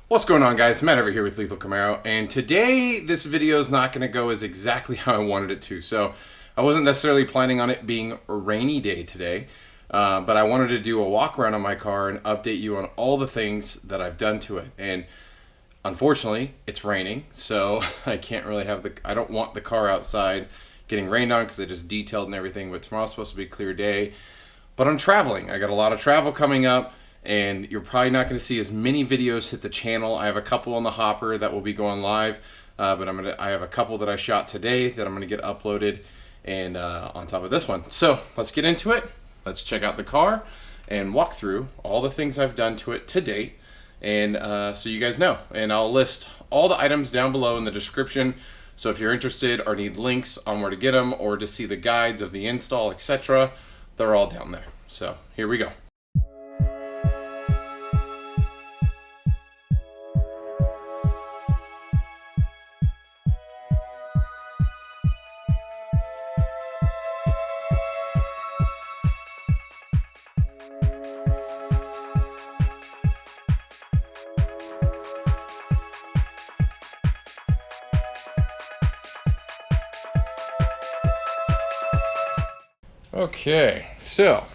What's going on, guys? Matt over here with Lethal Camaro, and today this video is not going to go as exactly how I wanted it to. So I wasn't necessarily planning on it being a rainy day today, but I wanted to do a walk around on my car and update you on all the things that I've done to it. And unfortunately, it's raining, so I can't really have I don't want the car outside getting rained on because I just detailed and everything, but tomorrow's supposed to be a clear day. But I'm traveling. I got a lot of travel coming up, and you're probably not going to see as many videos hit the channel. I have a couple on the hopper that will be going live, but I have a couple that I shot today that I'm going to get uploaded, and on top of this one. So let's get into it. Let's check out the car and walk through all the things I've done to it to date, and so you guys know. And I'll list all the items down below in the description. So if you're interested or need links on where to get them or to see the guides of the install, etc., they're all down there. So here we go. Okay, so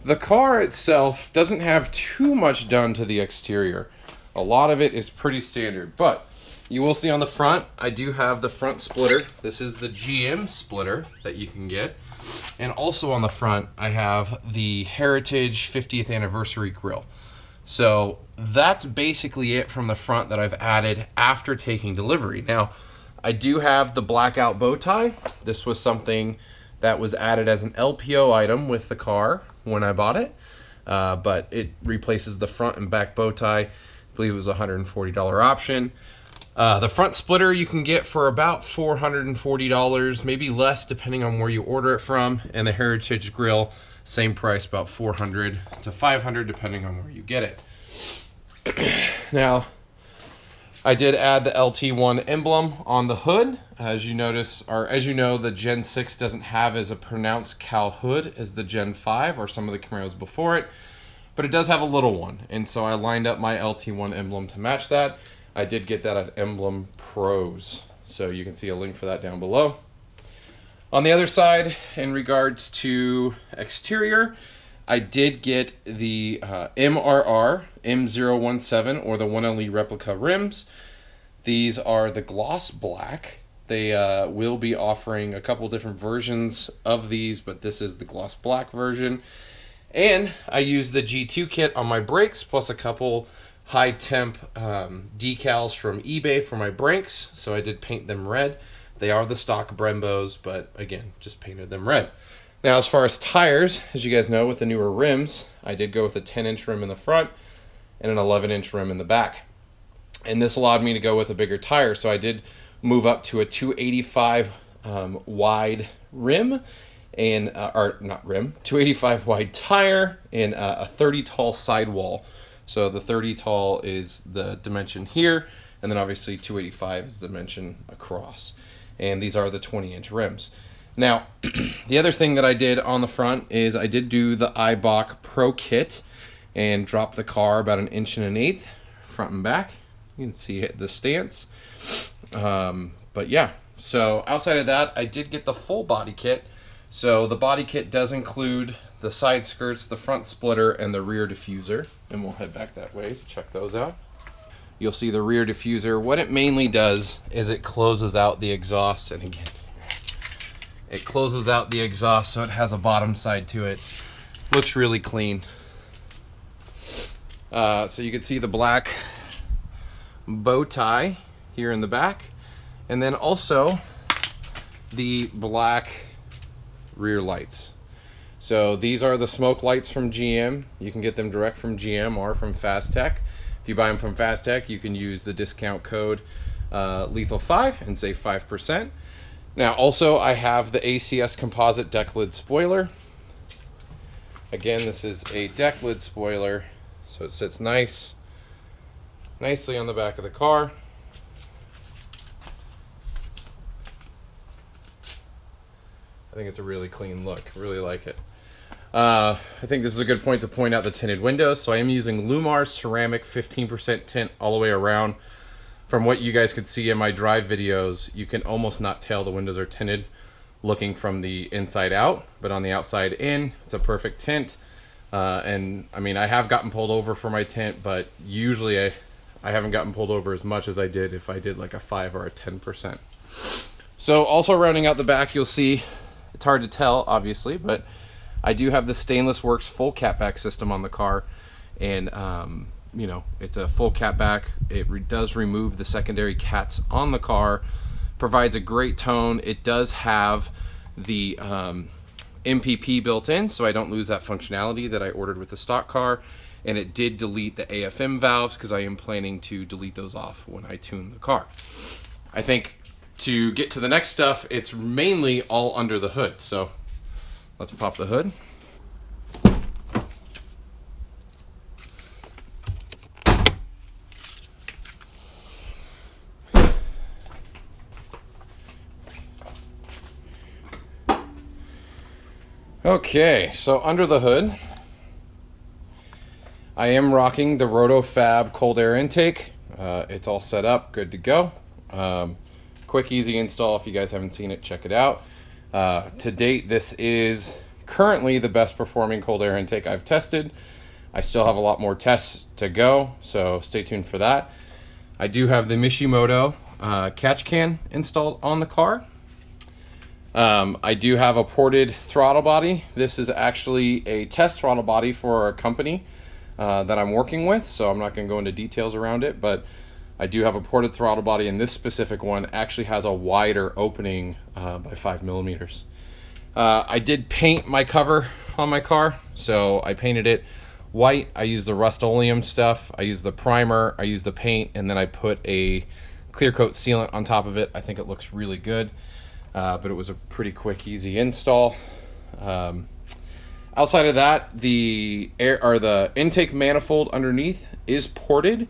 the car itself doesn't have too much done to the exterior. A lot of it is pretty standard, but you will see on the front, I do have the front splitter. This is the GM splitter that you can get. And also on the front, I have the Heritage 50th Anniversary grille. So that's basically it from the front that I've added after taking delivery. Now, I do have the blackout bow tie. This was something that was added as an LPO item with the car when I bought it, but it replaces the front and back bow tie. I believe it was a $140 option. The front splitter you can get for about $440, maybe less depending on where you order it from, and the Heritage grill, same price, about $400 to $500 depending on where you get it. Now, I did add the Lt1 emblem on the hood. As you notice, or as you know, the Gen 6 doesn't have as a pronounced cowl hood as the Gen 5 or some of the Camaros before it, but it does have a little one, and so I lined up my Lt1 emblem to match that. I did get that at Emblem Pros, so you can see a link for that down below. On the other side, in regards to exterior, I did get the MRR M017 or the 1LE replica rims. These are the gloss black. They will be offering a couple different versions of these, but this is the gloss black version. And I used the G2 kit on my brakes, plus a couple high temp decals from eBay for my brakes. So I did paint them red. They are the stock Brembos, but again, just painted them red. Now, as far as tires, as you guys know, with the newer rims, I did go with a 10-inch rim in the front and an 11-inch rim in the back. And this allowed me to go with a bigger tire, so I did move up to a 285 wide rim, and or not rim, 285 wide tire and a 30 tall sidewall. So the 30 tall is the dimension here, and then obviously 285 is the dimension across. And these are the 20-inch rims. Now, the other thing that I did on the front is I did do the Eibach Pro-Kit and drop the car about 1 1/8 inches front and back. You can see the stance. But yeah, so outside of that, I did get the full body kit. So the body kit does include the side skirts, the front splitter, and the rear diffuser. And we'll head back that way to check those out. You'll see the rear diffuser. What it mainly does is it closes out the exhaust, and again, it closes out the exhaust so it has a bottom side to it. Looks really clean. So you can see the black bow tie here in the back, and then also the black rear lights. So these are the smoke lights from GM. You can get them direct from GM or from Fastech. If you buy them from Fastech, you can use the discount code Lethal5 and save 5%. Now, also, I have the ACS Composite Decklid spoiler. Again, this is a Decklid spoiler, so it sits nicely on the back of the car. I think it's a really clean look. Really like it. I think this is a good point to point out the tinted windows. So I am using Lumar ceramic 15% tint all the way around. From what you guys could see in my drive videos, you can almost not tell the windows are tinted looking from the inside out, but on the outside in, it's a perfect tint. And I mean, I have gotten pulled over for my tint, but usually I haven't gotten pulled over as much as I did if I did like a 5 or a 10%. So also rounding out the back, you'll see, it's hard to tell obviously, but I do have the Stainless Works full catback system on the car. And you know, it's a full catback. It does remove the secondary cats on the car, provides a great tone. It does have the MPP built in, so I don't lose that functionality that I ordered with the stock car. And it did delete the AFM valves because I am planning to delete those off when I tune the car. I think to get to the next stuff, it's mainly all under the hood. So let's pop the hood. Okay, so under the hood, I am rocking the RotoFab cold air intake. It's all set up, good to go. Quick, easy install. If you guys haven't seen it, check it out. To date, this is currently the best performing cold air intake I've tested. I still have a lot more tests to go, so stay tuned for that. I do have the Mishimoto catch can installed on the car. I do have a ported throttle body. This is actually a test throttle body for a company that I'm working with, so I'm not going to go into details around it, but I do have a ported throttle body, and this specific one actually has a wider opening by 5 millimeters. I did paint my cover on my car, so I painted it white. I used the Rust-Oleum stuff, I used the primer, I used the paint, and then I put a clear coat sealant on top of it. I think it looks really good. But it was a pretty quick, easy install. Outside of that, the intake manifold underneath is ported,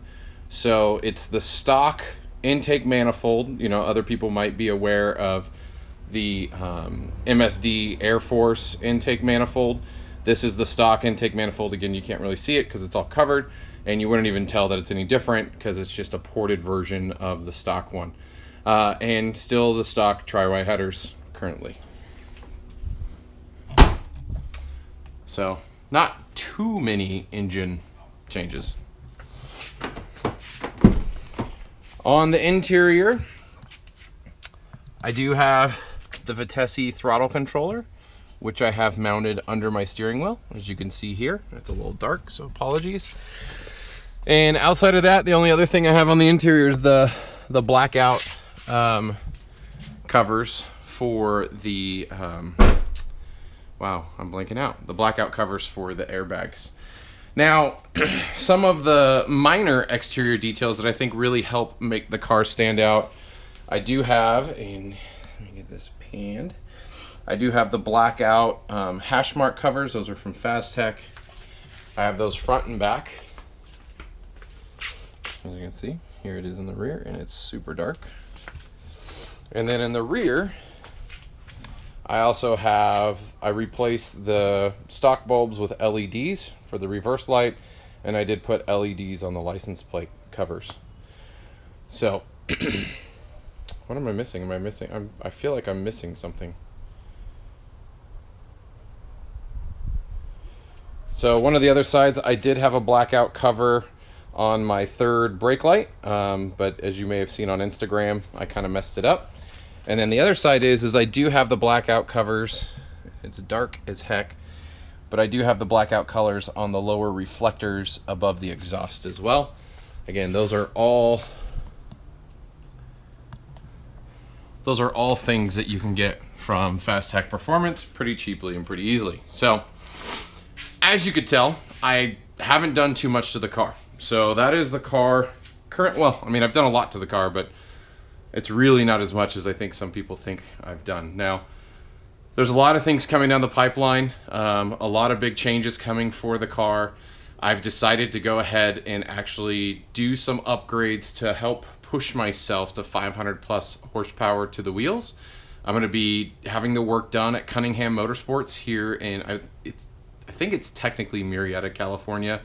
so it's the stock intake manifold. You know, other people might be aware of the MSD Air Force intake manifold. This is the stock intake manifold. Again, you can't really see it because it's all covered, and you wouldn't even tell that it's any different because it's just a ported version of the stock one. And still the stock tri-Y headers currently. So not too many engine changes. On the interior, I do have the Vitesse throttle controller, which I have mounted under my steering wheel, as you can see here. It's a little dark, so apologies. And outside of that, the only other thing I have on the interior is the blackout covers for the wow, I'm blanking out. The blackout covers for the airbags. Now, some of the minor exterior details that I think really help make the car stand out. I do have, and let me get this panned. I do have the blackout hash mark covers. Those are from Fastech. I have those front and back. As you can see, here it is in the rear, and it's super dark. And then in the rear, I replaced the stock bulbs with LEDs for the reverse light, and I did put LEDs on the license plate covers. So, what am I missing? I feel like I'm missing something. So one of the other sides, I did have a blackout cover on my third brake light, but as you may have seen on Instagram, I kind of messed it up. And then the other side is I do have the blackout covers. It's dark as heck, but I do have the blackout colors on the lower reflectors above the exhaust as well. Again, those are all things that you can get from Fastech Performance pretty cheaply and pretty easily. So, as you could tell, I haven't done too much to the car. So that is the car well, I mean, I've done a lot to the car, but it's really not as much as I think some people think I've done. Now, there's a lot of things coming down the pipeline, a lot of big changes coming for the car. I've decided to go ahead and actually do some upgrades to help push myself to 500 plus horsepower to the wheels. I'm going to be having the work done at Cunningham Motorsports here in, think it's technically Murrieta, California.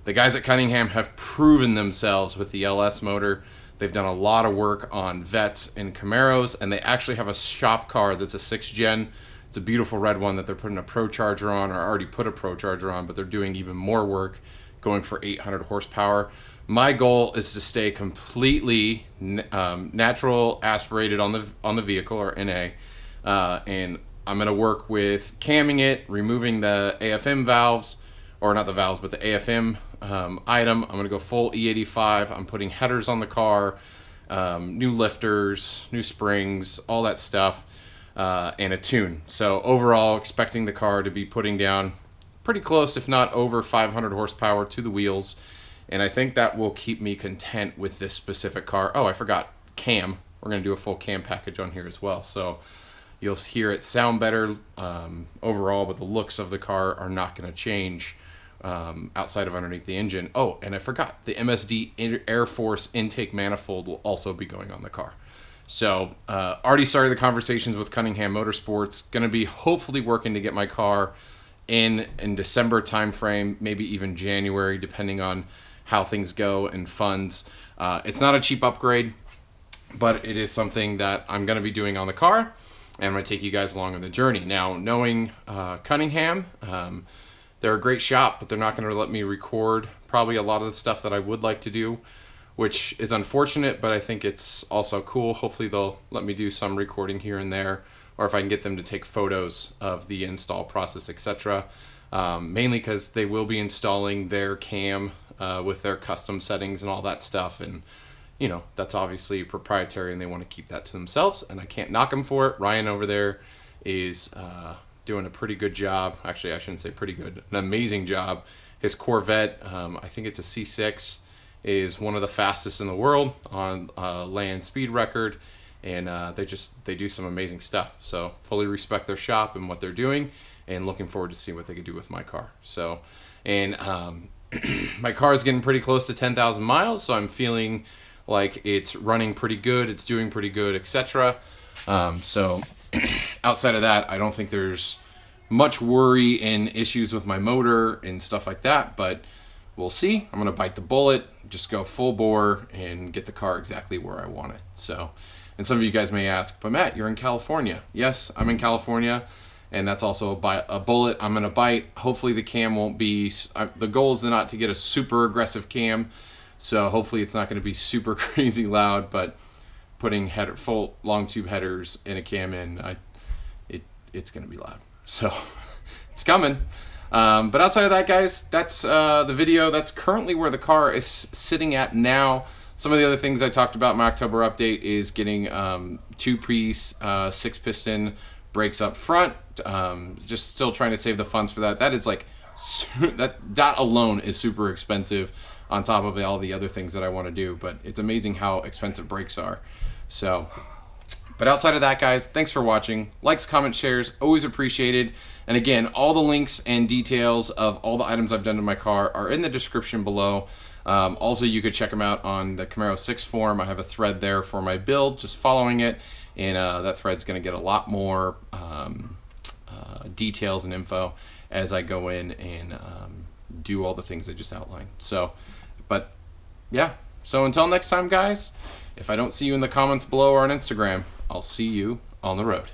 The guys at Cunningham have proven themselves with the LS motor. They've done a lot of work on Vets and Camaros, and they actually have a shop car that's a 6th gen. It's a beautiful red one that they're putting a Pro Charger on, or already put a Pro Charger on, but they're doing even more work, going for 800 horsepower. My goal is to stay completely natural aspirated on the vehicle, or NA, and I'm going to work with camming it, removing the AFM valves, or not the valves, but the AFM item. I'm going to go full E85. I'm putting headers on the car, new lifters, new springs, all that stuff, and a tune. So overall, expecting the car to be putting down pretty close, if not over 500 horsepower to the wheels. And I think that will keep me content with this specific car. Oh, I forgot cam. We're going to do a full cam package on here as well. So you'll hear it sound better overall, but the looks of the car are not going to change outside of underneath the engine. Oh, and I forgot, the MSD Air Force intake manifold will also be going on the car. So already started the conversations with Cunningham Motorsports. Going to be hopefully working to get my car in December timeframe, maybe even January, depending on how things go and funds. It's not a cheap upgrade, but it is something that I'm going to be doing on the car, and I'm going to take you guys along on the journey. Now, knowing Cunningham, they're a great shop, but they're not going to let me record probably a lot of the stuff that I would like to do, which is unfortunate, but I think it's also cool. Hopefully they'll let me do some recording here and there, or if I can get them to take photos of the install process, etc. Mainly because they will be installing their cam with their custom settings and all that stuff, and you know, that's obviously proprietary and they want to keep that to themselves, and I can't knock them for it. Ryan over there is doing a pretty good job. Actually, I shouldn't say pretty good, an amazing job. His Corvette, I think it's a C6, is one of the fastest in the world on land speed record, and they do some amazing stuff. So fully respect their shop and what they're doing, and looking forward to seeing what they can do with my car. So, and my car is getting pretty close to 10,000 miles, so I'm feeling like it's running pretty good, it's doing pretty good, etc. So outside of that, I don't think there's much worry and issues with my motor and stuff like that, but we'll see. I'm gonna bite the bullet, just go full bore and get the car exactly where I want it. So, and some of you guys may ask, but Matt, you're in California. Yes, I'm in California, and that's also a bullet I'm gonna bite. Hopefully the cam won't be, the goal is not to get a super aggressive cam, so hopefully it's not gonna be super crazy loud, but putting full long tube headers in a cam in, it's gonna be loud. So it's coming. But outside of that, guys, that's the video. That's currently where the car is sitting at now. Some of the other things I talked about in my October update is getting 2-piece 6-piston brakes up front. Just still trying to save the funds for that. That is like, that alone is super expensive on top of all the other things that I want to do. But it's amazing how expensive brakes are. So, but outside of that, guys, thanks for watching. Likes, comments, shares, always appreciated. And again, all the links and details of all the items I've done to my car are in the description below. Also, you could check them out on the Camaro 6 forum. I have a thread there for my build, just following it. And that thread's going to get a lot more details and info as I go in and do all the things I just outlined. So, but yeah. So until next time, guys, if I don't see you in the comments below or on Instagram, I'll see you on the road.